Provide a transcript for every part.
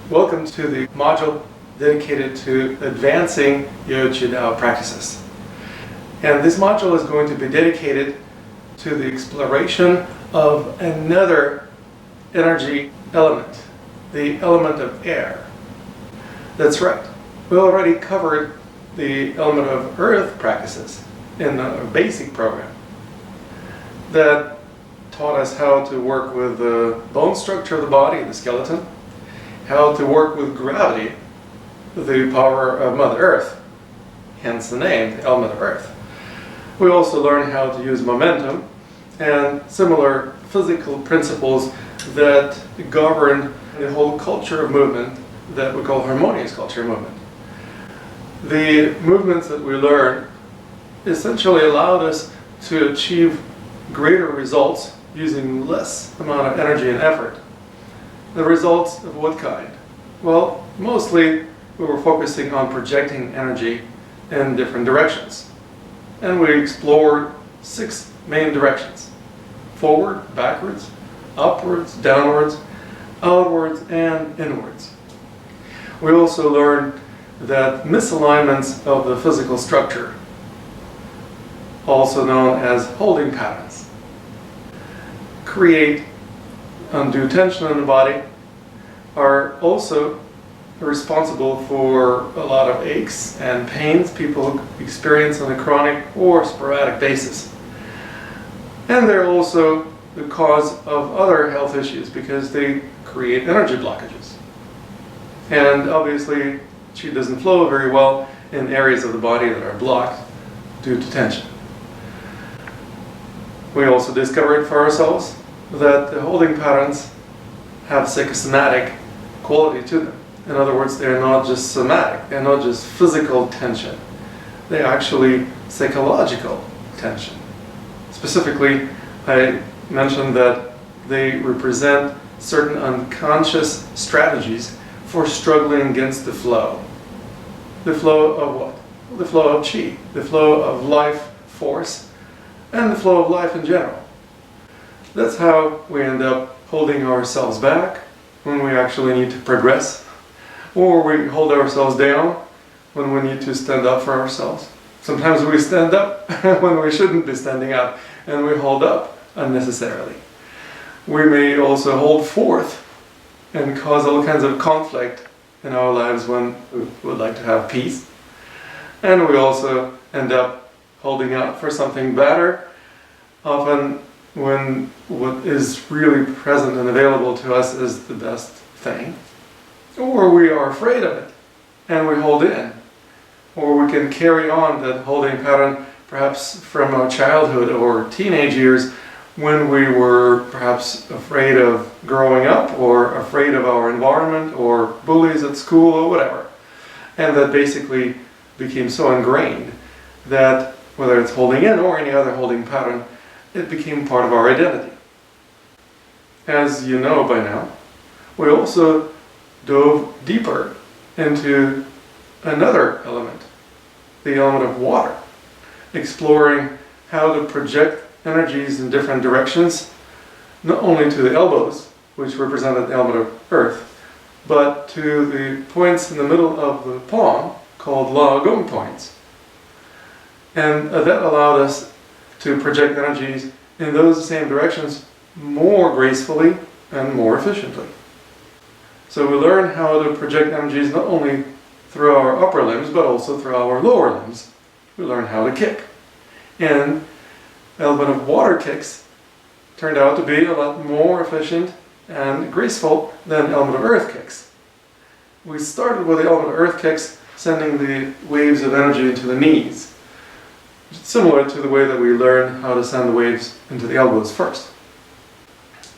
Welcome to the module dedicated to advancing Yo Chi Dao practices. And this module is going to be dedicated to the exploration of another energy element, the element of air. That's right. We already covered the element of earth practices in a basic program that taught us how to work with the bone structure of the body, the skeleton, how to work with gravity, the power of Mother Earth, hence the name, the element of earth. We also learned how to use momentum and similar physical principles that govern the whole culture of movement that we call harmonious culture movement. The movements that we learned essentially allowed us to achieve greater results using less amount of energy and effort. The results of what kind? Well, mostly we were focusing on projecting energy in different directions. And we explored 6 main directions: forward, backwards, upwards, downwards, outwards, and inwards. We also learned that misalignments of the physical structure, also known as holding patterns, create undue tension in the body, are also responsible for a lot of aches and pains people experience on a chronic or sporadic basis. And they're also the cause of other health issues because they create energy blockages. And obviously, qi doesn't flow very well in areas of the body that are blocked due to tension. We also discovered for ourselves that the holding patterns have psychosomatic quality to them. In other words, they're not just somatic, they're not just physical tension, they're actually psychological tension. Specifically, I mentioned that they represent certain unconscious strategies for struggling against the flow. The flow of what? The flow of qi, the flow of life force, and the flow of life in general. That's how we end up holding ourselves back when we actually need to progress, or we hold ourselves down when we need to stand up for ourselves. Sometimes we stand up when we shouldn't be standing up, and we hold up unnecessarily. We may also hold forth and cause all kinds of conflict in our lives when we would like to have peace. And we also end up holding out for something better, often when what is really present and available to us is the best thing. Or we are afraid of it and we hold in. Or we can carry on that holding pattern perhaps from our childhood or teenage years when we were perhaps afraid of growing up or afraid of our environment or bullies at school or whatever. And that basically became so ingrained that whether it's holding in or any other holding pattern, it became part of our identity. As you know by now, we also dove deeper into another element, the element of water, exploring how to project energies in different directions, not only to the elbows, which represented the element of earth, but to the points in the middle of the palm called La Gong points. And that allowed us to project energies in those same directions more gracefully and more efficiently. So we learn how to project energies not only through our upper limbs, but also through our lower limbs. We learn how to kick. And the element of water kicks turned out to be a lot more efficient and graceful than the element of earth kicks. We started with the element of earth kicks, sending the waves of energy into the knees, similar to the way that we learn how to send the waves into the elbows first.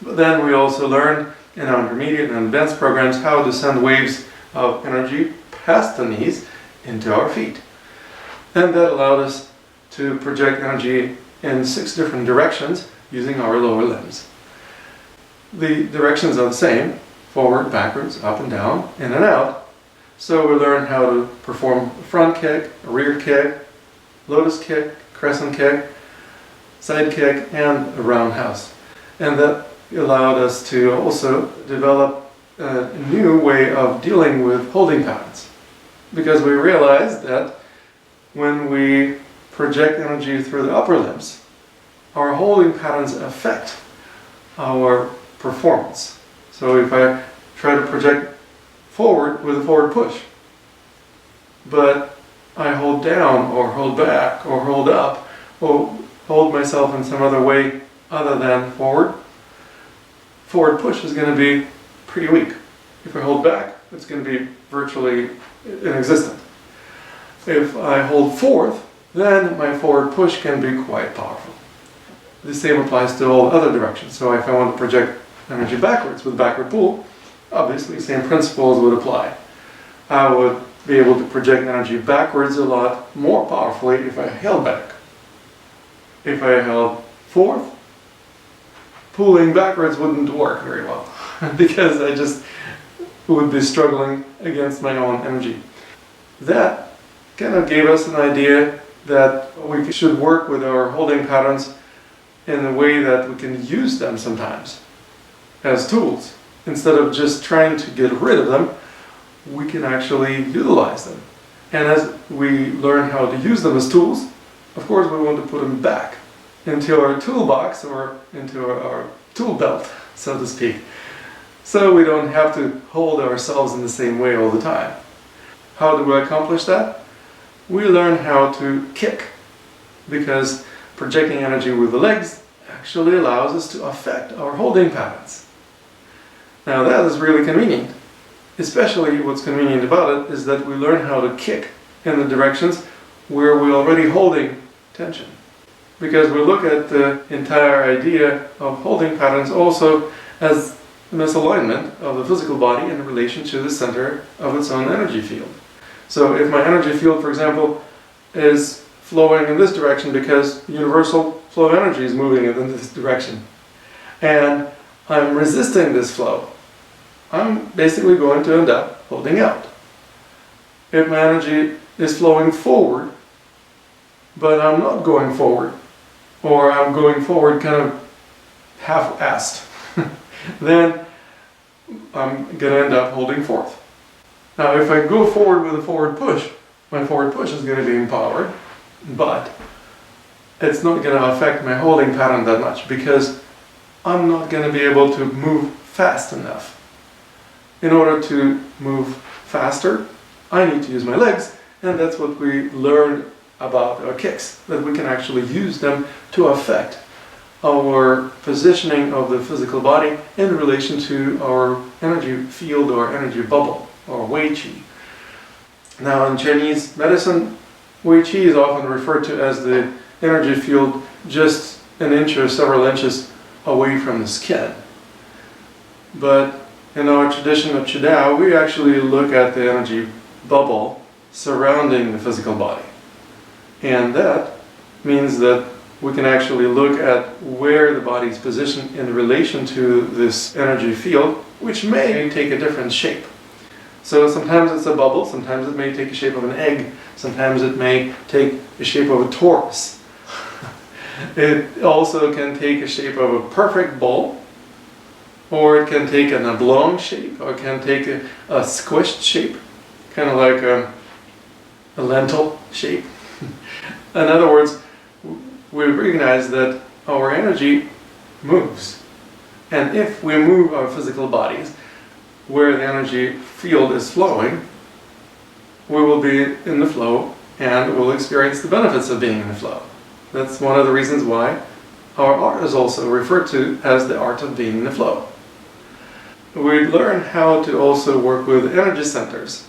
But then we also learned in our intermediate and advanced programs how to send waves of energy past the knees into our feet. And that allowed us to project energy in 6 different directions using our lower limbs. The directions are the same: forward, backwards, up and down, in and out. So we learn how to perform a front kick, a rear kick, lotus kick, crescent kick, side kick, and a roundhouse. And that allowed us to also develop a new way of dealing with holding patterns, because we realized that when we project energy through the upper limbs, our holding patterns affect our performance. So if I try to project forward with a forward push, but I hold down or hold back or hold up or hold myself in some other way other than forward push is going to be pretty weak. If I hold back, it's going to be virtually inexistent. If I hold forward, then my forward push can be quite powerful. The same applies to all other directions. So if I want to project energy backwards with backward pull, obviously same principles would apply. I would be able to project energy backwards a lot more powerfully if I held back. If I held forward, pulling backwards wouldn't work very well because I just would be struggling against my own energy. That kind of gave us an idea that we should work with our holding patterns in a way that we can use them sometimes as tools. Instead of just trying to get rid of them, we can actually utilize them. And as we learn how to use them as tools, of course we want to put them back into our toolbox or into our tool belt, so to speak. So we don't have to hold ourselves in the same way all the time. How do we accomplish that? We learn how to kick, because projecting energy with the legs actually allows us to affect our holding patterns. Now that is really convenient. Especially what's convenient about it is that we learn how to kick in the directions where we're already holding tension. Because we look at the entire idea of holding patterns also as a misalignment of the physical body in relation to the center of its own energy field. So if my energy field, for example, is flowing in this direction because universal flow of energy is moving in this direction, and I'm resisting this flow, I'm basically going to end up holding out. If my energy is flowing forward, but I'm not going forward, or I'm going forward kind of half-assed, then I'm going to end up holding forth. Now if I go forward with a forward push, my forward push is going to be empowered, but it's not going to affect my holding pattern that much, because I'm not going to be able to move fast enough. In order to move faster, I need to use my legs, and that's what we learned about our kicks, that we can actually use them to affect our positioning of the physical body in relation to our energy field or energy bubble, or Wei Qi. Now in Chinese medicine, Wei Qi is often referred to as the energy field just an inch or several inches away from the skin. But in our tradition of Qidao, we actually look at the energy bubble surrounding the physical body. And that means that we can actually look at where the body is positioned in relation to this energy field, which may take a different shape. So sometimes it's a bubble, sometimes it may take the shape of an egg, sometimes it may take the shape of a torus. It also can take a shape of a perfect ball, or it can take an oblong shape, or it can take a squished shape, kind of like a lentil shape. In other words, we recognize that our energy moves. And if we move our physical bodies where the energy field is flowing, we will be in the flow and we'll experience the benefits of being in the flow. That's one of the reasons why our art is also referred to as the art of being in the flow. We learn how to also work with energy centers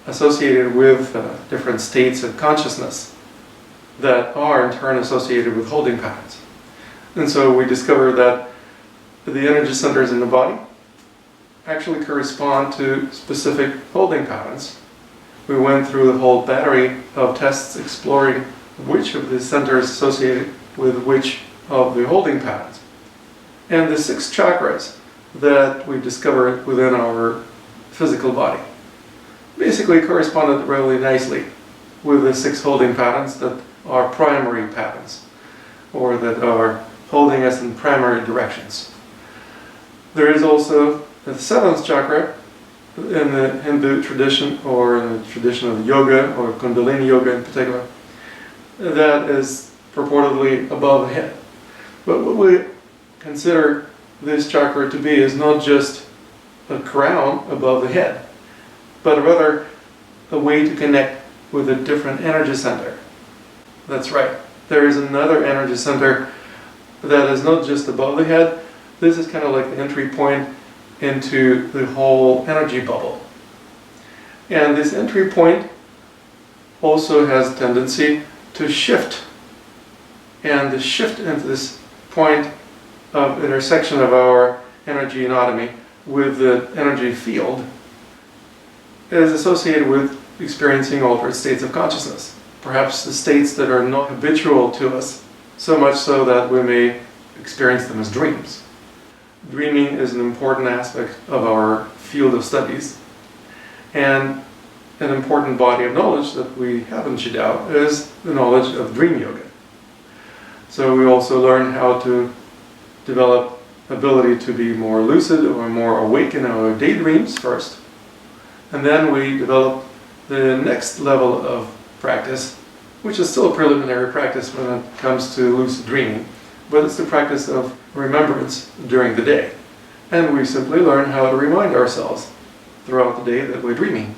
associated with different states of consciousness that are in turn associated with holding patterns. And so we discovered that the energy centers in the body actually correspond to specific holding patterns. We went through the whole battery of tests exploring which of the centers associated with which of the holding patterns. And the 6 chakras that we discovered within our physical body basically corresponded really nicely with the 6 holding patterns that are primary patterns, or that are holding us in primary directions. There is also The seventh chakra, in the Hindu tradition, or in the tradition of yoga, or Kundalini yoga in particular, that is purportedly above the head. But what we consider this chakra to be is not just a crown above the head, but rather a way to connect with a different energy center. That's right. There is another energy center that is not just above the head. This is kind of like the entry point into the whole energy bubble. And this entry point also has a tendency to shift. And the shift into this point of intersection of our energy anatomy with the energy field is associated with experiencing altered states of consciousness. Perhaps the states that are not habitual to us, so much so that we may experience them as dreams. Dreaming is an important aspect of our field of studies, and an important body of knowledge that we have in Qidao is the knowledge of dream yoga. So we also learn how to develop ability to be more lucid or more awake in our daydreams first, and then we develop the next level of practice, which is still a preliminary practice when it comes to lucid dreaming, but it's the practice of remembrance during the day. And we simply learn how to remind ourselves throughout the day that we're dreaming.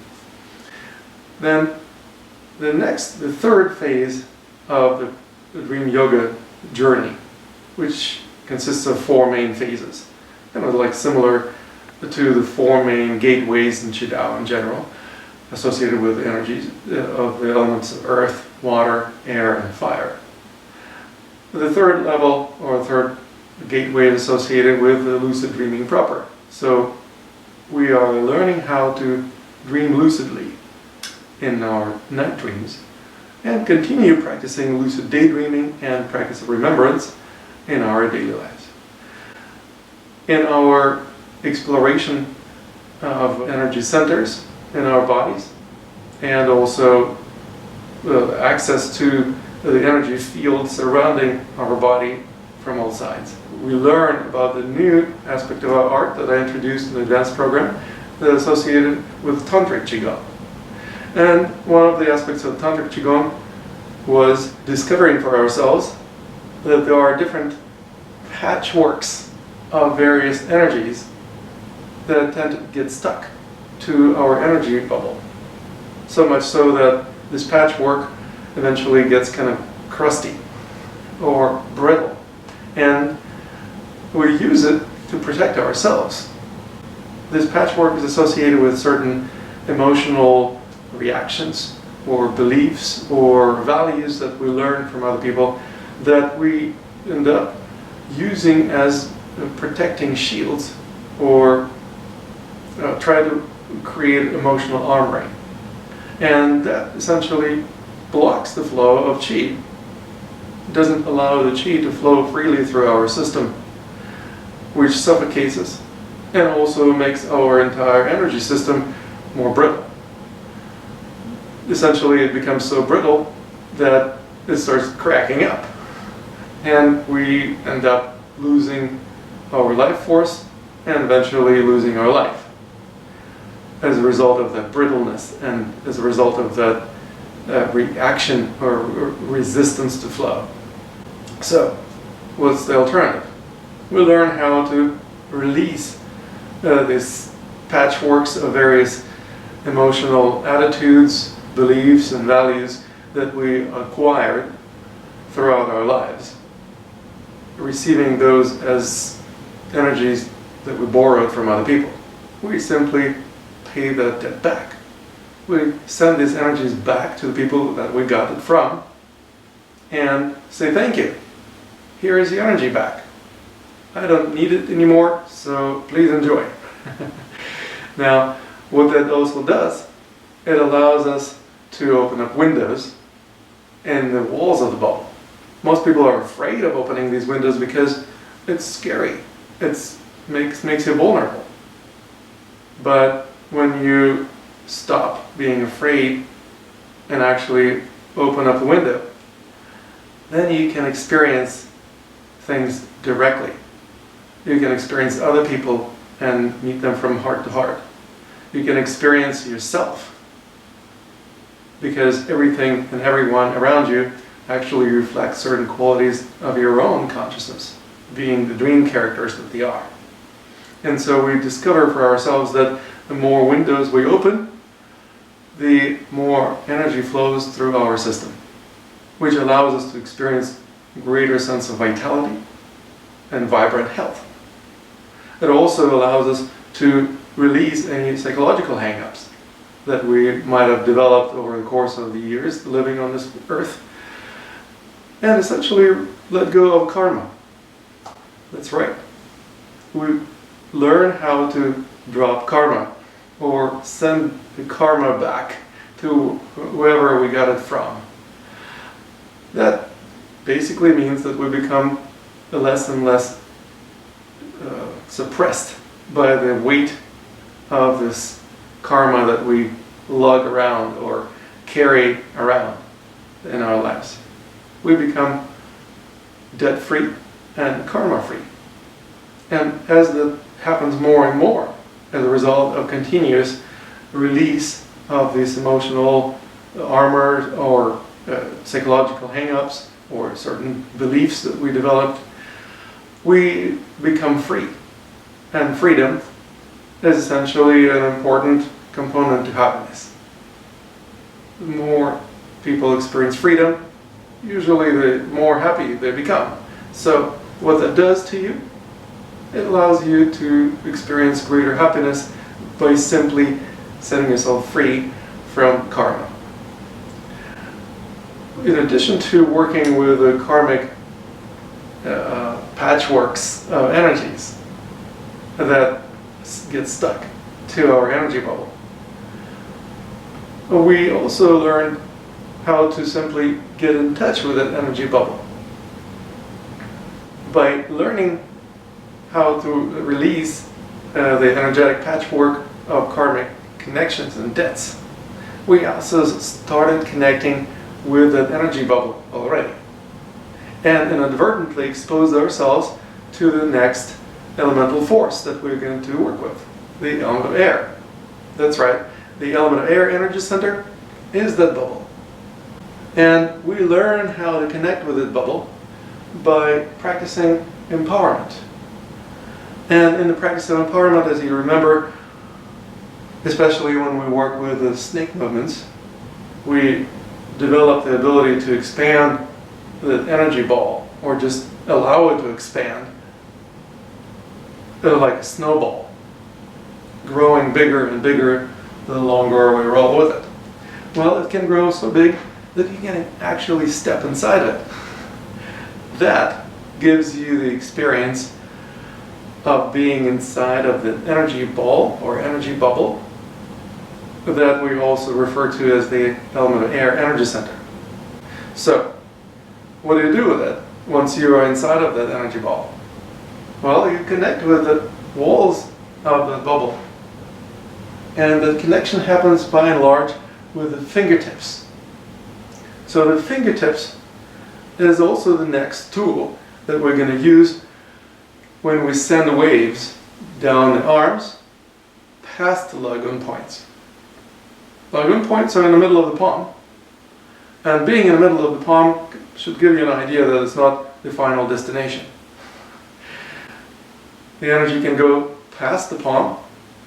Then the third phase of the dream yoga journey, which consists of 4 main phases, kind of like similar to the 4 main gateways in Qidao in general, associated with the energies of the elements of earth, water, air, and fire. The third level, or third gateway, is associated with the lucid dreaming proper. So we are learning how to dream lucidly in our night dreams, and continue practicing lucid daydreaming and practice of remembrance in our daily lives. In our exploration of energy centers in our bodies, and also access to the energy field surrounding our body from all sides, we learn about the new aspect of our art that I introduced in the advanced program that is associated with Tantric Qigong. And one of the aspects of Tantric Qigong was discovering for ourselves that there are different patchworks of various energies that tend to get stuck to our energy bubble. So much so that this patchwork eventually gets kind of crusty or brittle. And we use it to protect ourselves. This patchwork is associated with certain emotional reactions or beliefs or values that we learn from other people that we end up using as protecting shields, or try to create emotional armoring. And that essentially blocks the flow of qi. It doesn't allow the qi to flow freely through our system, which suffocates us and also makes our entire energy system more brittle. Essentially, it becomes so brittle that it starts cracking up, and we end up losing our life force and eventually losing our life as a result of that brittleness and as a result of that reaction or resistance to flow. So, what's the alternative? We learn how to release these patchworks of various emotional attitudes, beliefs, and values that we acquired throughout our lives, receiving those as energies that we borrowed from other people. We simply pay that debt back. We send these energies back to the people that we got it from and say thank you. Here is the energy back. I don't need it anymore, so please enjoy. Now, what that also does, it allows us to open up windows in the walls of the bubble. Most people are afraid of opening these windows because it's scary. It makes you vulnerable. But when you stop being afraid and actually open up the window, then you can experience things directly. You can experience other people and meet them from heart to heart. You can experience yourself, because everything and everyone around you actually reflects certain qualities of your own consciousness, being the dream characters that they are. And so we discover for ourselves that the more windows we open, the more energy flows through our system, which allows us to experience a greater sense of vitality and vibrant health. It also allows us to release any psychological hang-ups that we might have developed over the course of the years living on this earth, and essentially let go of karma. That's right. We learn how to drop karma, or send the karma back to whoever we got it from. That basically means that we become less and less suppressed by the weight of this karma that we lug around or carry around in our lives. We become debt-free and karma-free. And as that happens more and more, as a result of continuous release of these emotional armor or psychological hang-ups or certain beliefs that we developed, we become free. And freedom is essentially an important component to happiness. The more people experience freedom, usually the more happy they become. So what that does to you, it allows you to experience greater happiness by simply setting yourself free from karma. In addition to working with the karmic patchworks of energies that get stuck to our energy bubble, we also learn how to simply get in touch with that energy bubble. By learning how to release the energetic patchwork of karmic connections and debts, we also started connecting with that energy bubble already, and inadvertently exposed ourselves to the next elemental force that we're going to work with, the element of air. That's right, the element of air energy center is that bubble. And we learn how to connect with that bubble by practicing empowerment. And in the practice of empowerment, as you remember, especially when we work with the snake movements, we develop the ability to expand the energy ball, or just allow it to expand like a snowball, growing bigger and bigger the longer we roll with it. Well, it can grow so big that you can actually step inside it. That gives you the experience of being inside of the energy ball or energy bubble that we also refer to as the element of air energy center. So, what do you do with it once you are inside of that energy ball? Well, you connect with the walls of the bubble. And the connection happens by and large with the fingertips. So the fingertips is also the next tool that we're going to use when we send waves down the arms past the lagoon points. Lagoon points are in the middle of the palm. And being in the middle of the palm should give you an idea that it's not the final destination. The energy can go past the palm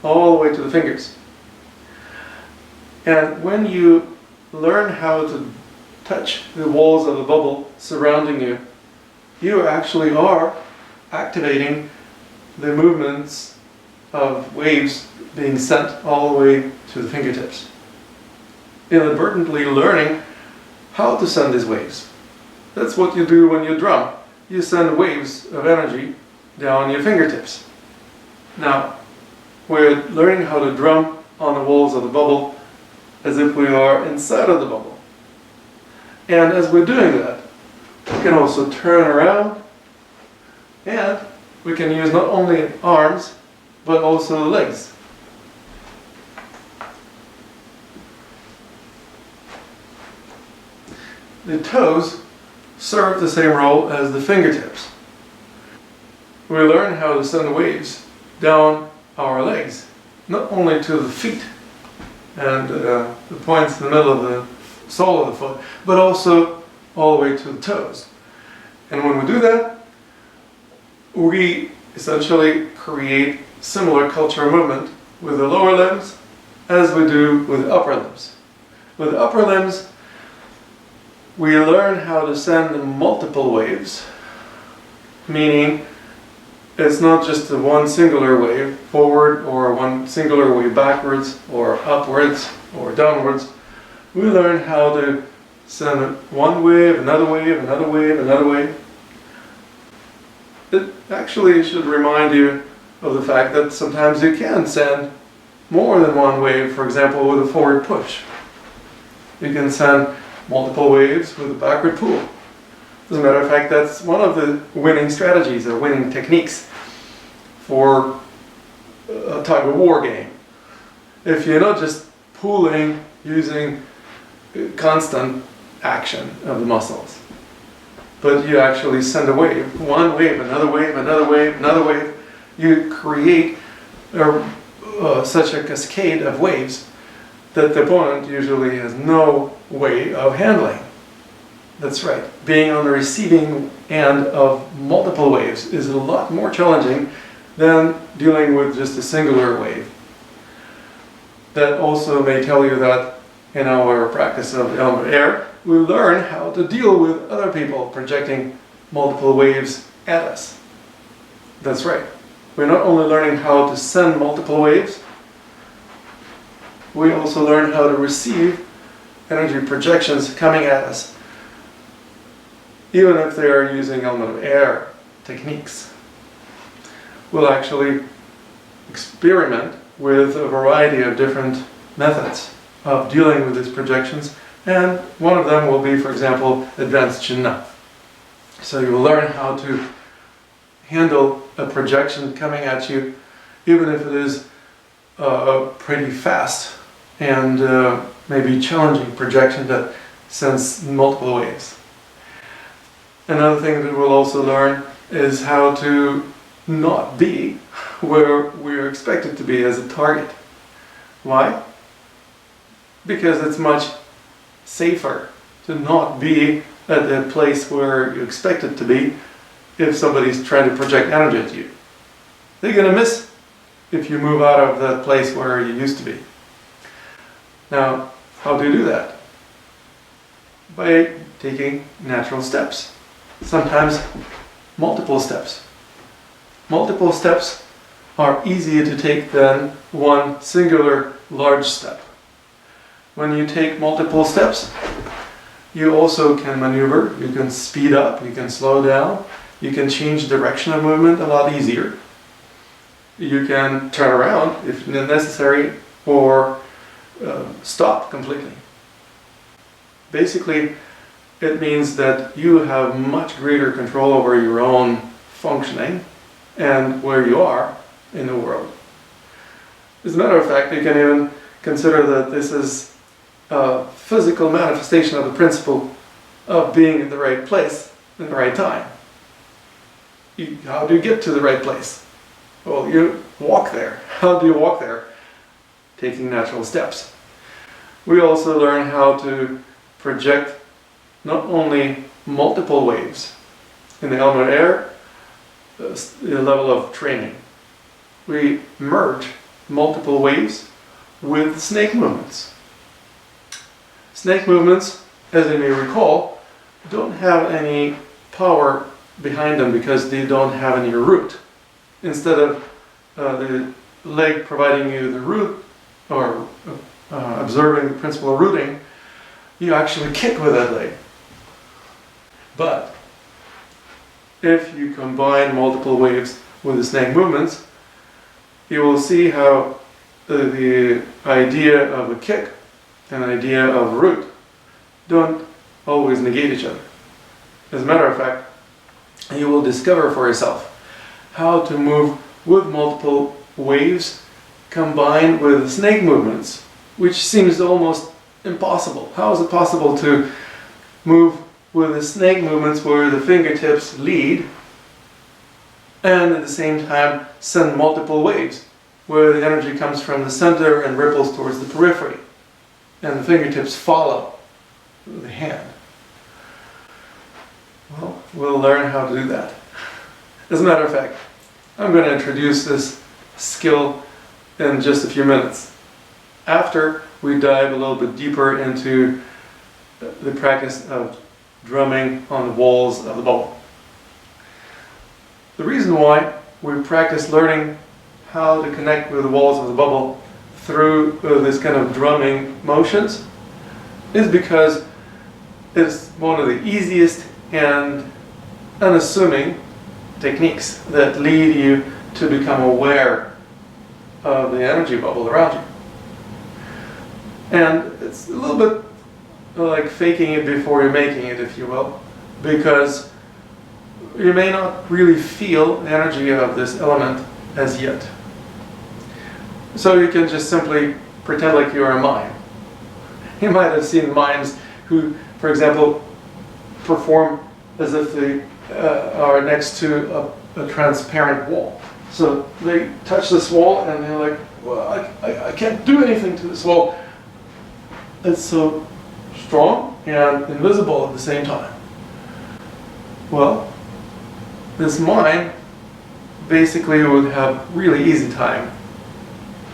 all the way to the fingers. And when you learn how to touch the walls of the bubble surrounding you, you actually are activating the movements of waves being sent all the way to the fingertips. Inadvertently learning how to send these waves. That's what you do when you drum. You send waves of energy down your fingertips. Now, we're learning how to drum on the walls of the bubble as if we are inside of the bubble. And as we're doing that, we can also turn around, and we can use not only arms, but also the legs. The toes serve the same role as the fingertips. We learn how to send waves down our legs, not only to the feet and the points in the middle of the sole of the foot, but also all the way to the toes. And when we do that, we essentially create similar cultural movement with the lower limbs as we do with the upper limbs. With the upper limbs, we learn how to send multiple waves, meaning it's not just the one singular wave forward or one singular wave backwards or upwards or downwards. We learn how to send one wave, another wave, another wave, another wave. It actually should remind you of the fact that sometimes you can send more than one wave, for example, with a forward push. You can send multiple waves with a backward pull. As a matter of fact, that's one of the winning strategies or winning techniques for a tug of war game. If you're not just pulling using constant action of the muscles, but you actually send a wave, one wave, another wave, another wave, another wave, you create such a cascade of waves that the opponent usually has no way of handling. That's right. Being on the receiving end of multiple waves is a lot more challenging than dealing with just a singular wave. That also may tell you that in our practice of element air, we learn how to deal with other people projecting multiple waves at us. That's right. We're not only learning how to send multiple waves, we also learn how to receive energy projections coming at us, even if they are using element of air techniques. We'll actually experiment with a variety of different methods of dealing with these projections, and one of them will be, for example, advanced Chinna. So you will learn how to handle a projection coming at you, even if it is pretty fast and maybe challenging projection that sends multiple waves. Another thing that we'll also learn is how to not be where we're expected to be as a target. Why? Because it's much safer to not be at the place where you expect it to be if somebody's trying to project energy at you. They're going to miss if you move out of that place where you used to be. Now, how do you do that? By taking natural steps. Sometimes multiple steps. Multiple steps are easier to take than one singular large step. When you take multiple steps, you also can maneuver, you can speed up, you can slow down, you can change direction of movement a lot easier. You can turn around if necessary or stop completely. Basically, it means that you have much greater control over your own functioning and where you are in the world. As a matter of fact, you can even consider that this is a physical manifestation of the principle of being in the right place in the right time. How do you get to the right place? Well, you walk there. How do you walk there? Taking natural steps. We also learn how to project not only multiple waves in the element of air, the level of training. We merge multiple waves with snake movements. Snake movements, as you may recall, don't have any power behind them because they don't have any root. Instead of the leg providing you the root or observing the principle of rooting, you actually kick with that leg. But if you combine multiple waves with the snake movements, you will see how the idea of a kick and the idea of a root don't always negate each other. As a matter of fact, you will discover for yourself how to move with multiple waves combined with snake movements, which seems almost impossible. How is it possible to move with the snake movements where the fingertips lead and at the same time send multiple waves? where the energy comes from the center and ripples towards the periphery, and the fingertips follow the hand. Well, we'll learn how to do that. As a matter of fact, I'm going to introduce this skill in just a few minutes, after we dive a little bit deeper into the practice of drumming on the walls of the bubble. The reason why we practice learning how to connect with the walls of the bubble through this kind of drumming motions is because it's one of the easiest and unassuming techniques that lead you to become aware of the energy bubble around you. And it's a little bit like faking it before you're making it, if you will, because you may not really feel the energy of this element as yet. So you can just simply pretend like you're a mime. You might have seen mimes who, for example, perform as if they are next to a transparent wall. So they touch this wall and they're like, well, I can't do anything to this wall. It's so strong and invisible at the same time. Well, this mime basically would have really easy time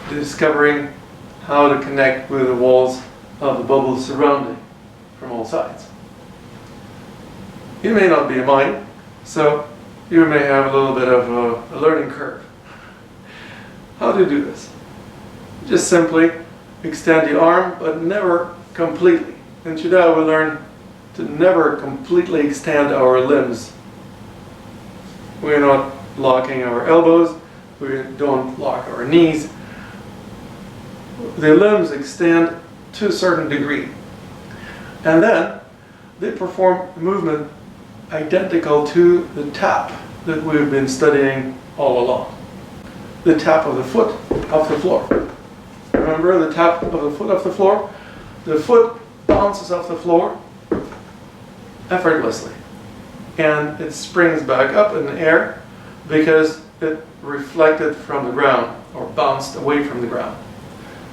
discovering how to connect with the walls of the bubble surrounding from all sides. You may not be a mime, so you may have a little bit of a learning curve. How to do this? Just simply extend the arm, but never completely. In Chiudao we learn to never completely extend our limbs. We're not locking our elbows, we don't lock our knees. The limbs extend to a certain degree. And then they perform a movement identical to the tap that we've been studying all along. The tap of the foot off the floor. Remember the tap of the foot off the floor? The foot bounces off the floor effortlessly. And it springs back up in the air because it reflected from the ground or bounced away from the ground.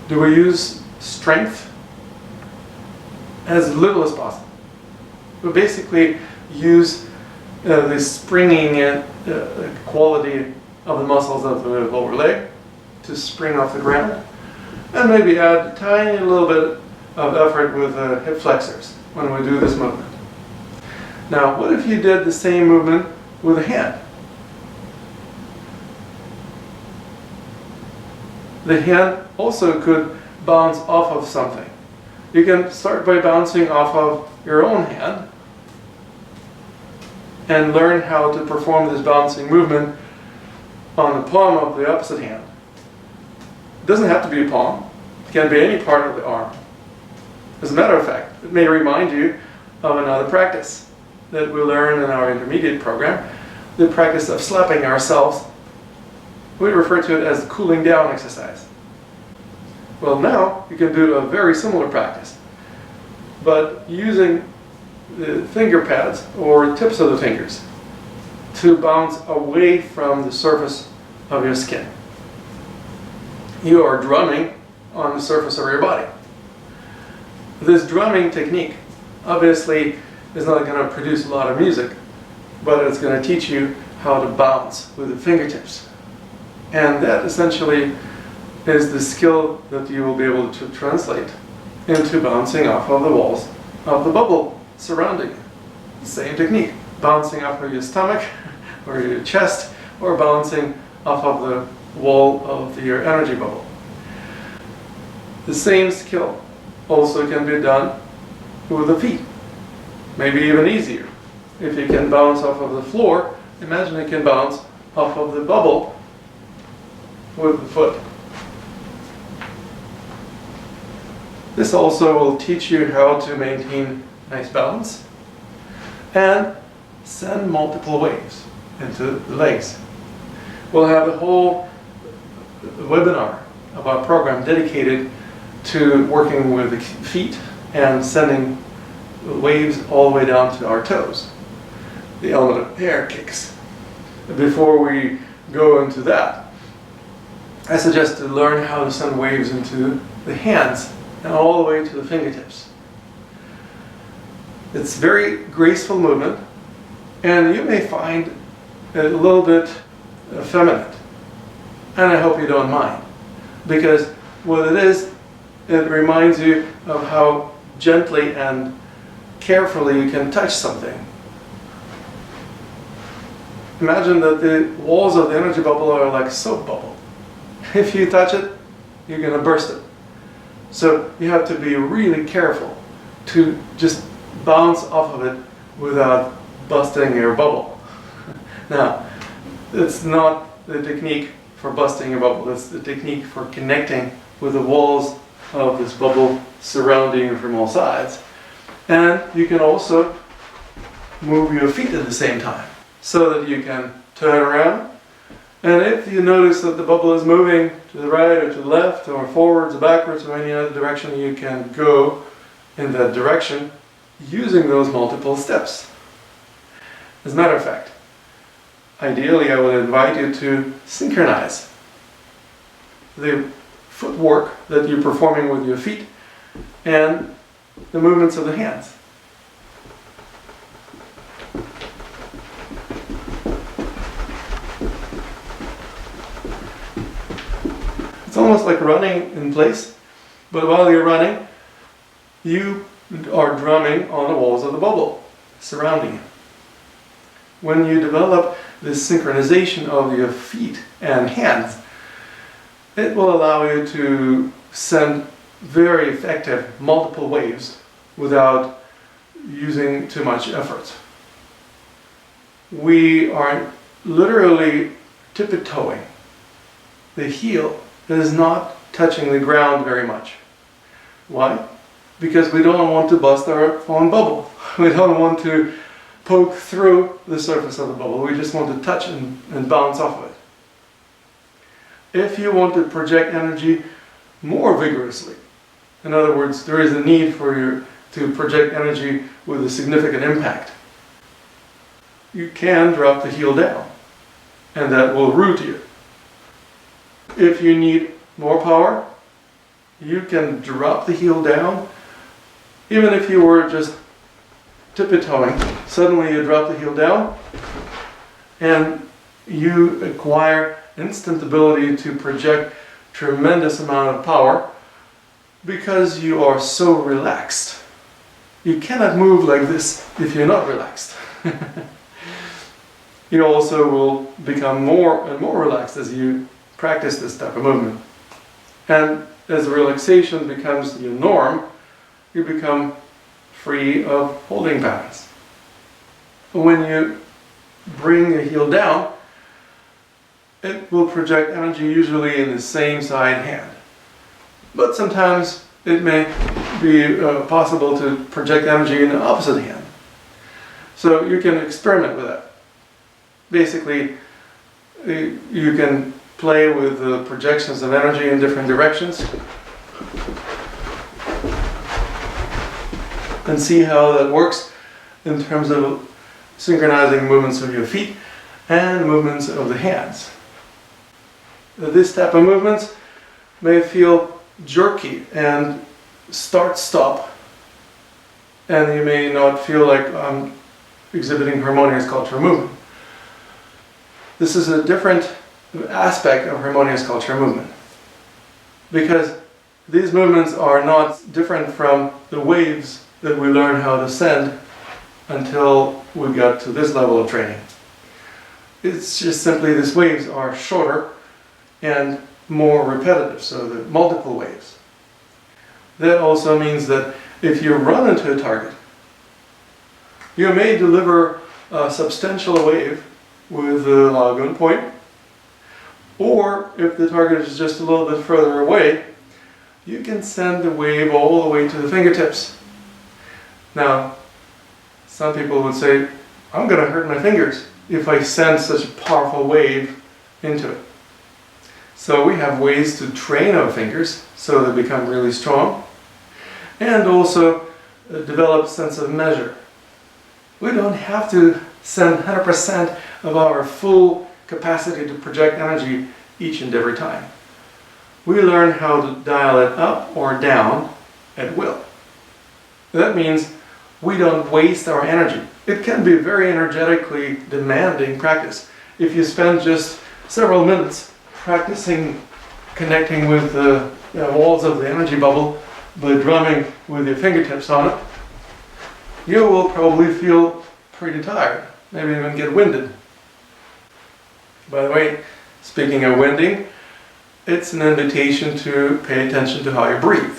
Do we use strength? As little as possible. We basically use the springing quality of the muscles of the lower leg to spring off the ground, and maybe add a tiny little bit of effort with the hip flexors when we do this movement. Now, what if you did the same movement with a hand? The hand also could bounce off of something. You can start by bouncing off of your own hand and learn how to perform this bouncing movement on the palm of the opposite hand. It doesn't have to be a palm. It can be any part of the arm. As a matter of fact, it may remind you of another practice that we learn in our intermediate program, the practice of slapping ourselves. We refer to it as the cooling down exercise. Well, now you can do a very similar practice, but using the finger pads or tips of the fingers to bounce away from the surface of your skin. You are drumming on the surface of your body. This drumming technique obviously is not going to produce a lot of music, but it's going to teach you how to bounce with the fingertips. And that essentially is the skill that you will be able to translate into bouncing off of the walls of the bubble surrounding you. Same technique, bouncing off of your stomach or your chest, or bouncing off of the wall of your energy bubble. The same skill also can be done with the feet. Maybe even easier. If you can bounce off of the floor, imagine you can bounce off of the bubble with the foot. This also will teach you how to maintain nice balance and send multiple waves into the legs. We'll have a whole webinar of our program dedicated to working with the feet and sending waves all the way down to our toes. The element of air kicks. Before we go into that, I suggest to learn how to send waves into the hands and all the way to the fingertips. It's very graceful movement, and you may find it a little bit effeminate, and I hope you don't mind, because what it is, it reminds you of how gently and carefully you can touch something. Imagine that the walls of the energy bubble are like a soap bubble. If you touch it, you're going to burst it. So you have to be really careful to just bounce off of it without busting your bubble. Now, it's not the technique for busting a bubble, it's the technique for connecting with the walls of this bubble surrounding you from all sides. And you can also move your feet at the same time so that you can turn around. And if you notice that the bubble is moving to the right or to the left or forwards or backwards or any other direction, you can go in that direction using those multiple steps. As a matter of fact, ideally I would invite you to synchronize the footwork that you're performing with your feet and the movements of the hands. It's almost like running in place, but while you're running, you are drumming on the walls of the bubble surrounding you. When you develop this synchronization of your feet and hands, it will allow you to send very effective multiple waves without using too much effort. We are literally tippy-toeing. The heel is not touching the ground very much. Why? Because we don't want to bust our own bubble. We don't want to poke through the surface of the bubble. We just want to touch and bounce off of it. If you want to project energy more vigorously, in other words, there is a need for you to project energy with a significant impact, you can drop the heel down, and that will root you. If you need more power, you can drop the heel down. Even if you were just tippy-toeing, suddenly you drop the heel down and you acquire instant ability to project tremendous amount of power because you are so relaxed. You cannot move like this if you're not relaxed. You also will become more and more relaxed as you practice this type of movement. And as relaxation becomes your norm, you become free of holding patterns. When you bring your heel down, it will project energy usually in the same side hand. But sometimes it may be possible to project energy in the opposite hand. So you can experiment with that. Basically, you can play with the projections of energy in different directions and see how that works in terms of synchronizing movements of your feet and movements of the hands. This type of movements may feel jerky and start-stop, and you may not feel like I'm exhibiting harmonious cultural movement. This is a different aspect of harmonious cultural movement, because these movements are not different from the waves that we learn how to send until we got to this level of training. It's just simply these waves are shorter and more repetitive, so the multiple waves. That also means that if you run into a target, you may deliver a substantial wave with the Laogun point, or if the target is just a little bit further away, you can send the wave all the way to the fingertips. Now, some people would say, I'm going to hurt my fingers if I send such a powerful wave into it. So we have ways to train our fingers so they become really strong, and also develop a sense of measure. We don't have to send 100% of our full capacity to project energy each and every time. we learn how to dial it up or down at will. That means we don't waste our energy. It can be very energetically demanding practice. If you spend just several minutes practicing connecting with the walls of the energy bubble by drumming with your fingertips on it, you will probably feel pretty tired, maybe even get winded. By the way, speaking of winding, it's an invitation to pay attention to how you breathe.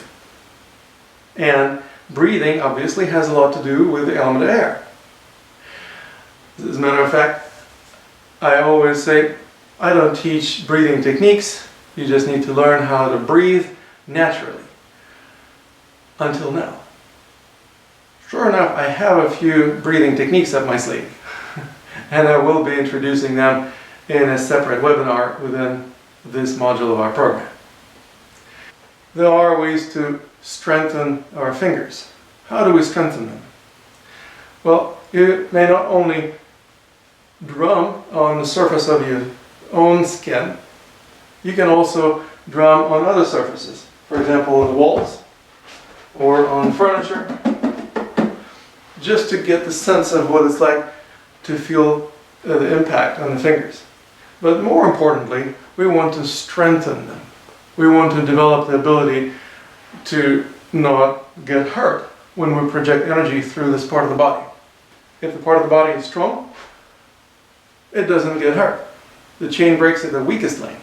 And breathing obviously has a lot to do with the element of air. As a matter of fact, I always say, I don't teach breathing techniques, you just need to learn how to breathe naturally. Until now. Sure enough, I have a few breathing techniques up my sleeve, and I will be introducing them in a separate webinar within this module of our program. There are ways to strengthen our fingers. How do we strengthen them? Well, you may not only drum on the surface of your own skin, you can also drum on other surfaces. For example, on the walls or on furniture, just to get the sense of what it's like to feel the impact on the fingers. But more importantly, we want to strengthen them. We want to develop the ability to not get hurt when we project energy through this part of the body. If the part of the body is strong, it doesn't get hurt. The chain breaks at the weakest link,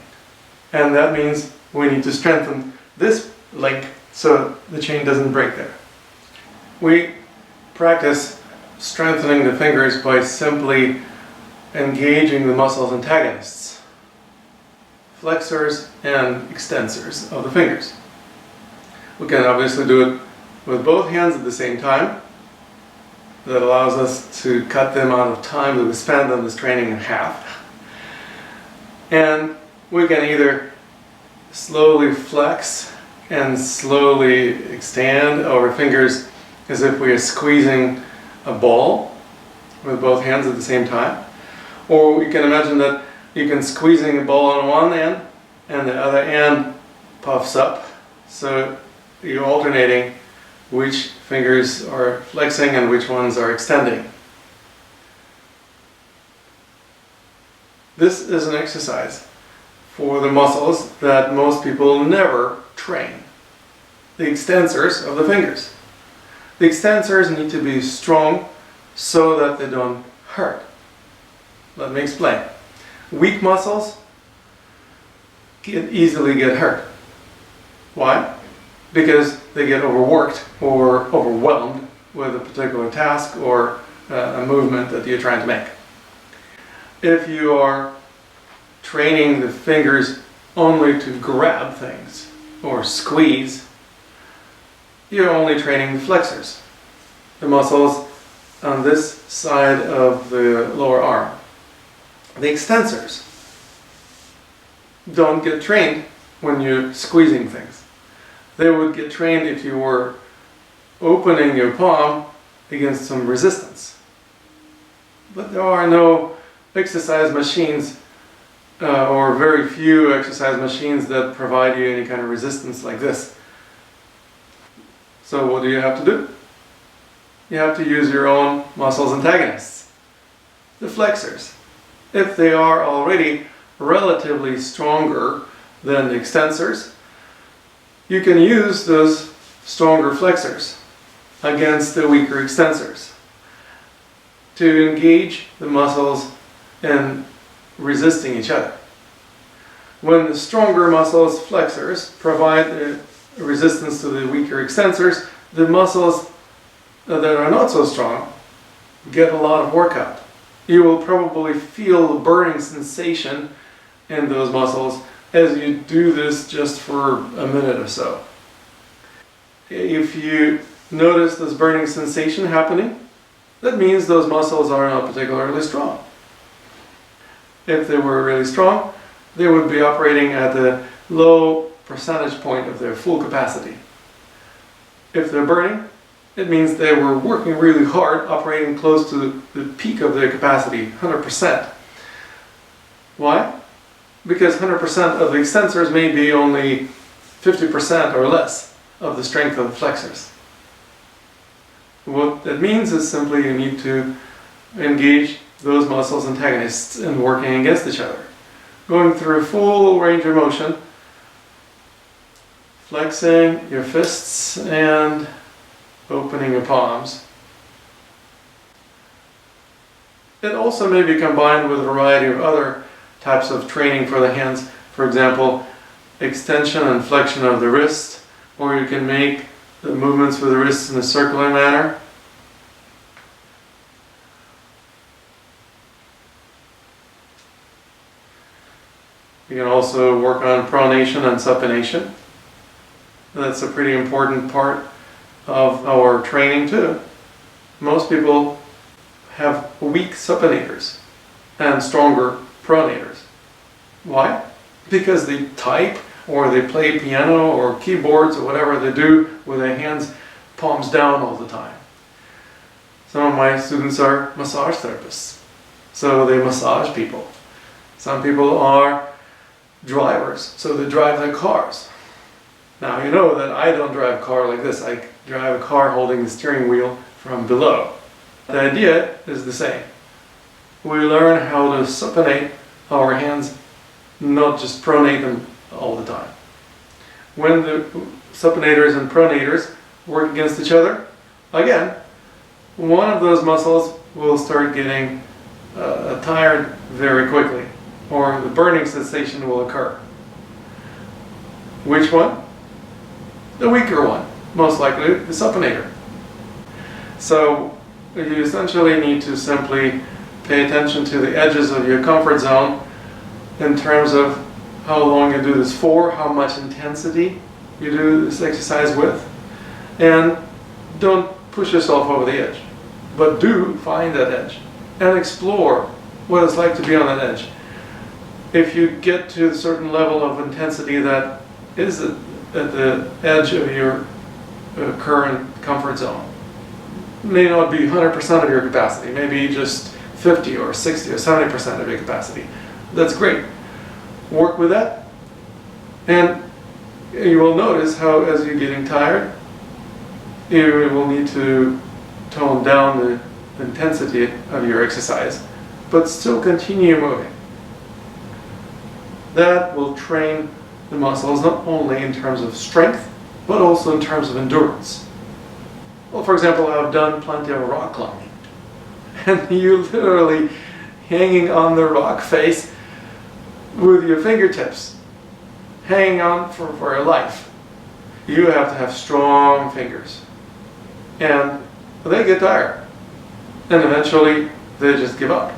and that means we need to strengthen this link so the chain doesn't break there. We practice strengthening the fingers by simply engaging the muscles antagonists, flexors and extensors of the fingers. We can obviously do it with both hands at the same time. That allows us to cut the amount of time that we spend on this training in half. And we can either slowly flex and slowly extend our fingers as if we are squeezing a ball with both hands at the same time. Or we can imagine that you can squeezing a ball on one end and the other end puffs up. So you're alternating which fingers are flexing and which ones are extending. This is an exercise for the muscles that most people never train. The extensors of the fingers. The extensors need to be strong so that they don't hurt. Let me explain. Weak muscles easily get hurt. Why? Because they get overworked or overwhelmed with a particular task or a movement that you're trying to make. If you are training the fingers only to grab things or squeeze, you're only training the flexors, the muscles on this side of the lower arm. The extensors don't get trained when you're squeezing things. They would get trained if you were opening your palm against some resistance. But there are no exercise machines or very few exercise machines that provide you any kind of resistance like this. So what do you have to do? You have to use your own muscles antagonists, the flexors. If they are already relatively stronger than the extensors, you can use those stronger flexors against the weaker extensors to engage the muscles in resisting each other. When the stronger muscles, flexors, provide the resistance to the weaker extensors, the muscles that are not so strong get a lot of workout. You will probably feel a burning sensation in those muscles as you do this just for a minute or so. If you notice this burning sensation happening, that means those muscles are not particularly strong. If they were really strong, they would be operating at the low percentage point of their full capacity. If they're burning, it means they were working really hard, operating close to the peak of their capacity, 100%. Why? because 100% of the extensors may be only 50% or less of the strength of the flexors. What that means is simply you need to engage those muscles antagonists in working against each other. Going through a full range of motion, flexing your fists and opening your palms. It also may be combined with a variety of other types of training for the hands. For example, extension and flexion of the wrist, or you can make the movements with the wrists in a circular manner. You can also work on pronation and supination. That's a pretty important part of our training too. Most people have weak supinators and stronger pronators. Why? Because they type or they play piano or keyboards or whatever they do with their hands palms down all the time. Some of my students are massage therapists, so they massage people. Some people are drivers, so they drive their cars. Now you know that I don't drive a car like this. I drive a car holding the steering wheel from below. The idea is the same. We learn how to supinate our hands, not just pronate them all the time. When the supinators and pronators work against each other, again, one of those muscles will start getting tired very quickly, or the burning sensation will occur. Which one? The weaker one, most likely the supinator. So you essentially need to simply pay attention to the edges of your comfort zone in terms of how long you do this for, how much intensity you do this exercise with, and don't push yourself over the edge, but do find that edge and explore what it's like to be on that edge. If you get to a certain level of intensity that is at the edge of your current comfort zone, may not be 100% of your capacity, maybe just 50 or 60 or 70% of your capacity. That's great. Work with that, and you will notice how as you're getting tired, you will need to tone down the intensity of your exercise, but still continue moving. That will train the muscles not only in terms of strength, but also in terms of endurance. Well, for example, I've done plenty of rock climbing, and you literally hanging on the rock face with your fingertips, hanging on for your life. You have to have strong fingers, and they get tired, and eventually they just give up,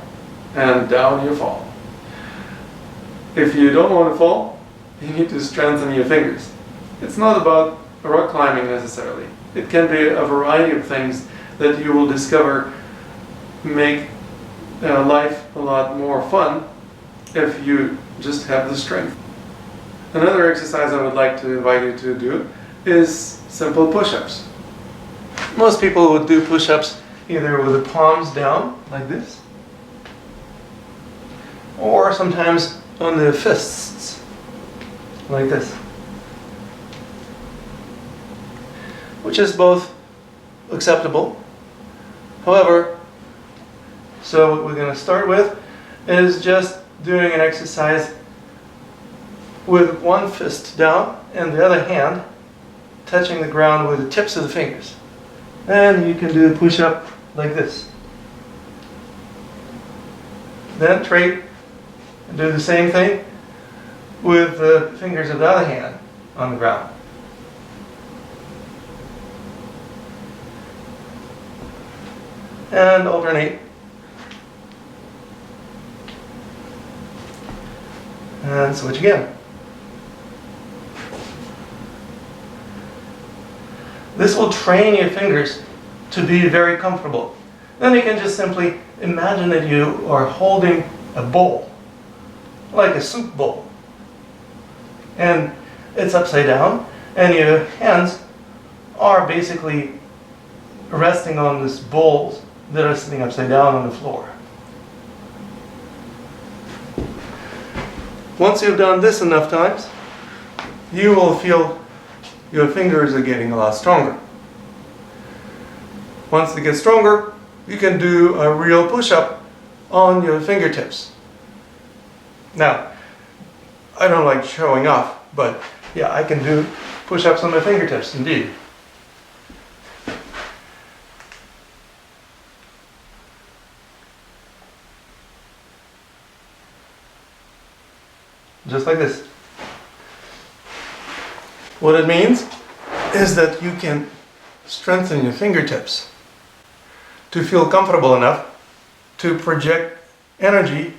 and down you fall. If you don't want to fall, you need to strengthen your fingers. It's not about rock climbing necessarily. It can be a variety of things that you will discover make life a lot more fun if you just have the strength. Another exercise I would like to invite you to do is simple push-ups. Most people would do push-ups either with the palms down like this, or sometimes on the fists like this, which is both acceptable. However, so what we're going to start with is just doing an exercise with one fist down and the other hand touching the ground with the tips of the fingers. And you can do a push-up like this. Then try and do the same thing with the fingers of the other hand on the ground. And alternate. And switch again. This will train your fingers to be very comfortable. Then you can just simply imagine that you are holding a bowl, like a soup bowl. And it's upside down, and your hands are basically resting on these bowls that are sitting upside down on the floor. Once you've done this enough times, you will feel your fingers are getting a lot stronger. Once they get stronger, you can do a real push-up on your fingertips. Now, I don't like showing off, but yeah, I can do push-ups on my fingertips, indeed. Just like this. What it means is that you can strengthen your fingertips to feel comfortable enough to project energy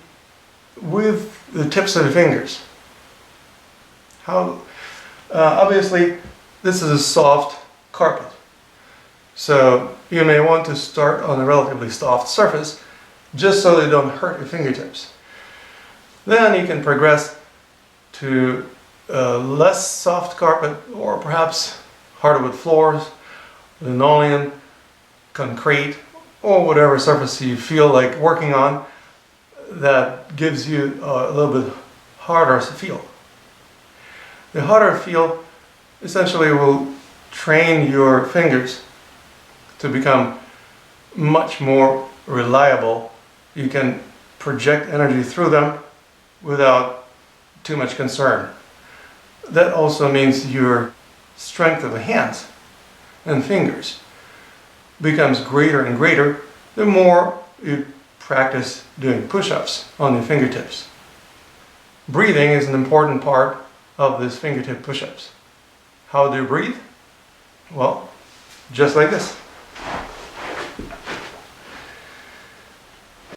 with the tips of your fingers. Obviously, this is a soft carpet, so you may want to start on a relatively soft surface just so they don't hurt your fingertips. Then you can progress to less soft carpet, or perhaps hardwood floors, linoleum, concrete, or whatever surface you feel like working on that gives you a little bit harder feel. The harder feel essentially will train your fingers to become much more reliable. You can project energy through them without too much concern. That also means your strength of the hands and fingers becomes greater and greater the more you practice doing push-ups on your fingertips. Breathing is an important part of this fingertip push-ups. How do you breathe? Well, just like this.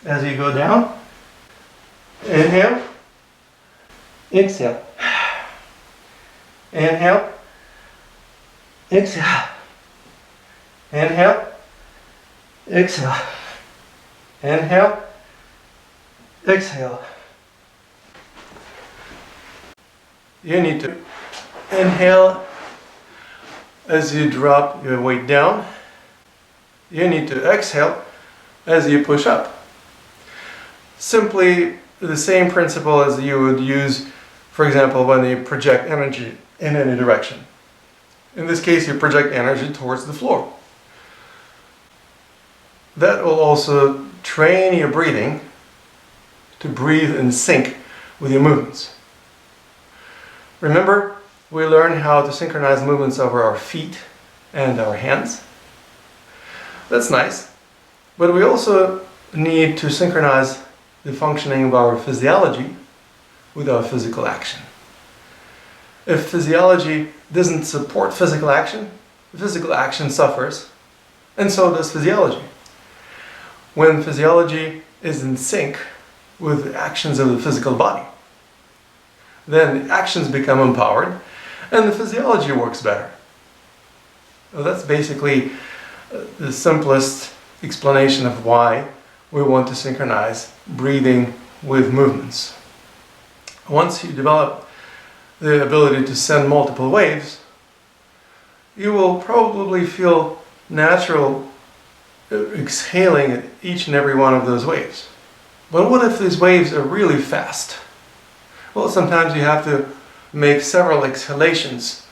As you go down, inhale, exhale. Inhale, exhale. Inhale, exhale. Inhale, exhale. You need to inhale as you drop your weight down. You need to exhale as you push up. Simply the same principle as you would use, for example, when you project energy in any direction. In this case, you project energy towards the floor. That will also train your breathing to breathe in sync with your movements. Remember, we learned how to synchronize movements over our feet and our hands. That's nice, but we also need to synchronize the functioning of our physiology with our physical action. If physiology doesn't support physical action suffers, and so does physiology. When physiology is in sync with the actions of the physical body, then the actions become empowered and the physiology works better. Well, that's basically the simplest explanation of why we want to synchronize breathing with movements. Once you develop the ability to send multiple waves, you will probably feel natural exhaling at each and every one of those waves. But what if these waves are really fast? Well, sometimes you have to make several exhalations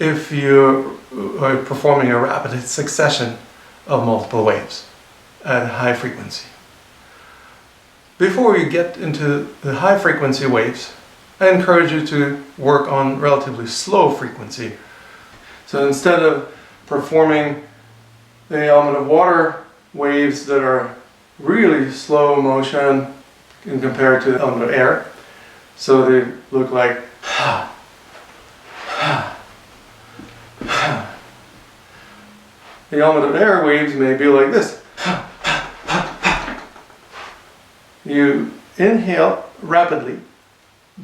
if you are performing a rapid succession of multiple waves at high frequency. Before you get into the high frequency waves, I encourage you to work on relatively slow frequency. So instead of performing the element of water waves that are really slow motion in compared to the element of air, so they look like the element of air waves may be like this. You inhale rapidly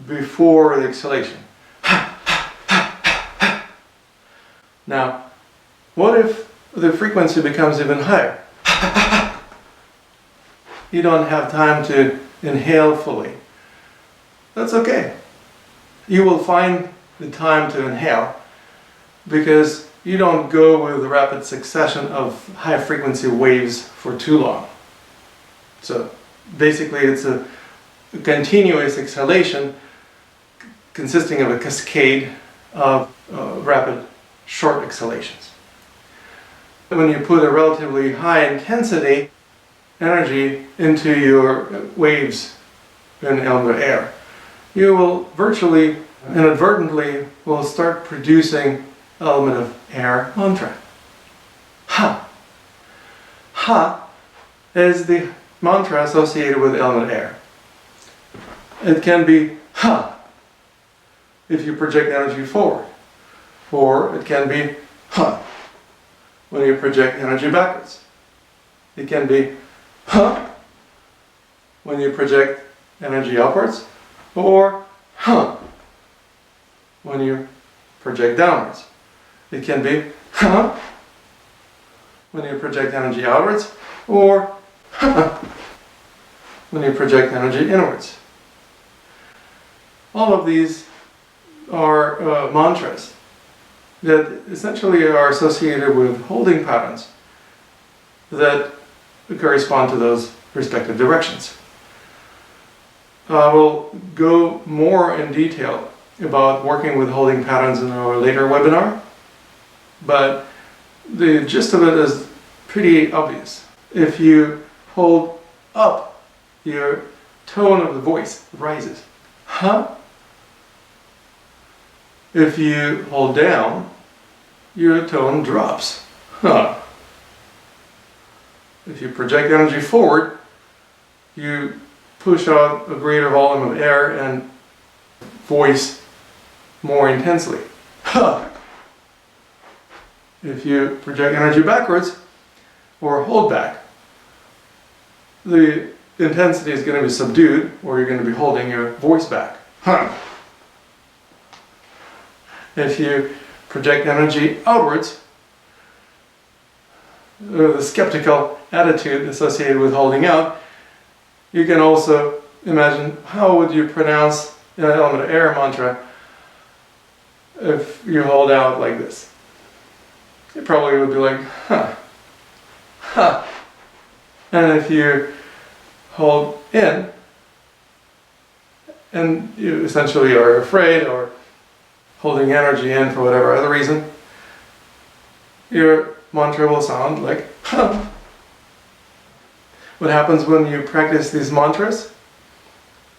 before the exhalation. Now, what if the frequency becomes even higher? You don't have time to inhale fully. That's okay. You will find the time to inhale because you don't go with a rapid succession of high frequency waves for too long. So basically it's a continuous exhalation consisting of a cascade of rapid short exhalations. When you put a relatively high intensity energy into your waves in element of air, you will virtually inadvertently will start producing element of air mantra. Ha. Ha is the mantra associated with element of air. It can be ha if you project energy forward, or it can be ha when you project energy backwards. It can be ha when you project energy upwards, or ha when you project downwards. It can be ha when you project energy outwards, or ha when you project energy inwards. All of these are mantras that essentially are associated with holding patterns that correspond to those respective directions. I will go more in detail about working with holding patterns in our later webinar, but the gist of it is pretty obvious. If you hold up, your tone of the voice rises. Huh? If you hold down, your tone drops. Huh. If you project energy forward, you push out a greater volume of air and voice more intensely. Huh. If you project energy backwards or hold back, the intensity is going to be subdued, or you're going to be holding your voice back. Huh. If you project energy outwards, the skeptical attitude associated with holding out, you can also imagine how would you pronounce the element of air mantra if you hold out like this. It probably would be like, huh, huh. And if you hold in, and you essentially are afraid or holding energy in for whatever other reason, your mantra will sound like hum. What happens when you practice these mantras?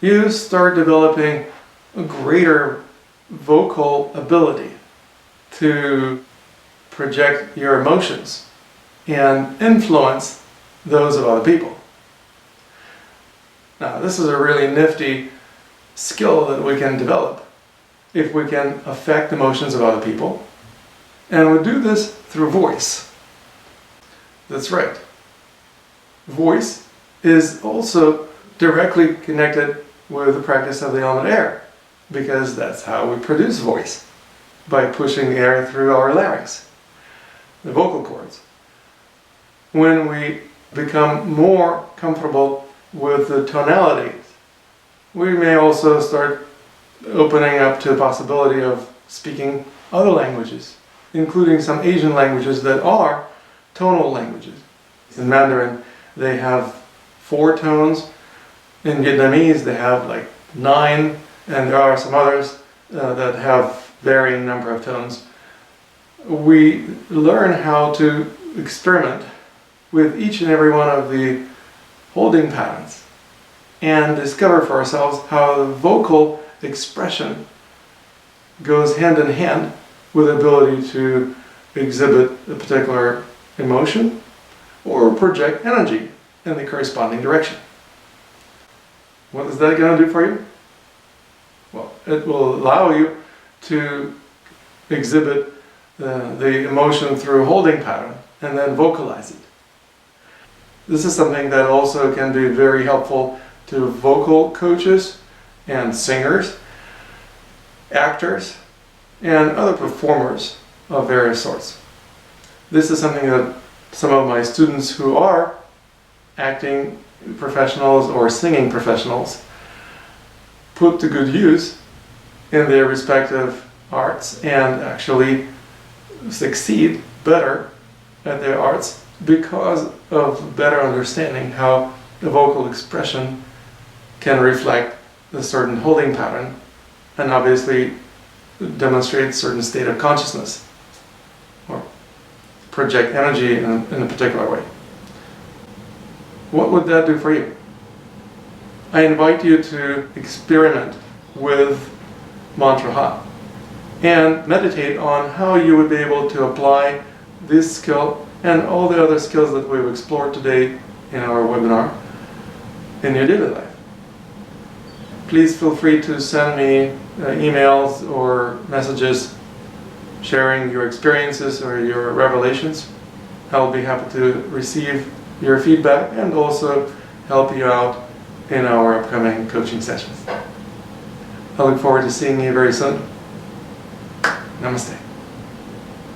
You start developing a greater vocal ability to project your emotions and influence those of other people. Now, this is a really nifty skill that we can develop if we can affect emotions of other people, and we do this through voice. That's right. Voice is also directly connected with the practice of the element air, because that's how we produce voice, by pushing the air through our larynx, the vocal cords. When we become more comfortable with the tonalities, we may also start opening up to the possibility of speaking other languages, including some Asian languages that are tonal languages. In Mandarin, they have 4 tones. In Vietnamese, they have like 9, and there are some others that have varying number of tones. We learn how to experiment with each and every one of the holding patterns and discover for ourselves how the vocal expression goes hand in hand with the ability to exhibit a particular emotion or project energy in the corresponding direction. What is that going to do for you? Well, it will allow you to exhibit the emotion through a holding pattern and then vocalize it. This is something that also can be very helpful to vocal coaches and singers, actors, and other performers of various sorts. This is something that some of my students who are acting professionals or singing professionals put to good use in their respective arts and actually succeed better at their arts because of better understanding how the vocal expression can reflect a certain holding pattern and obviously demonstrate a certain state of consciousness or project energy in a particular way. What would that do for you? I invite you to experiment with Mantra Ha and meditate on how you would be able to apply this skill and all the other skills that we've explored today in our webinar in your daily life. Please feel free to send me emails or messages sharing your experiences or your revelations. I'll be happy to receive your feedback and also help you out in our upcoming coaching sessions. I look forward to seeing you very soon. Namaste.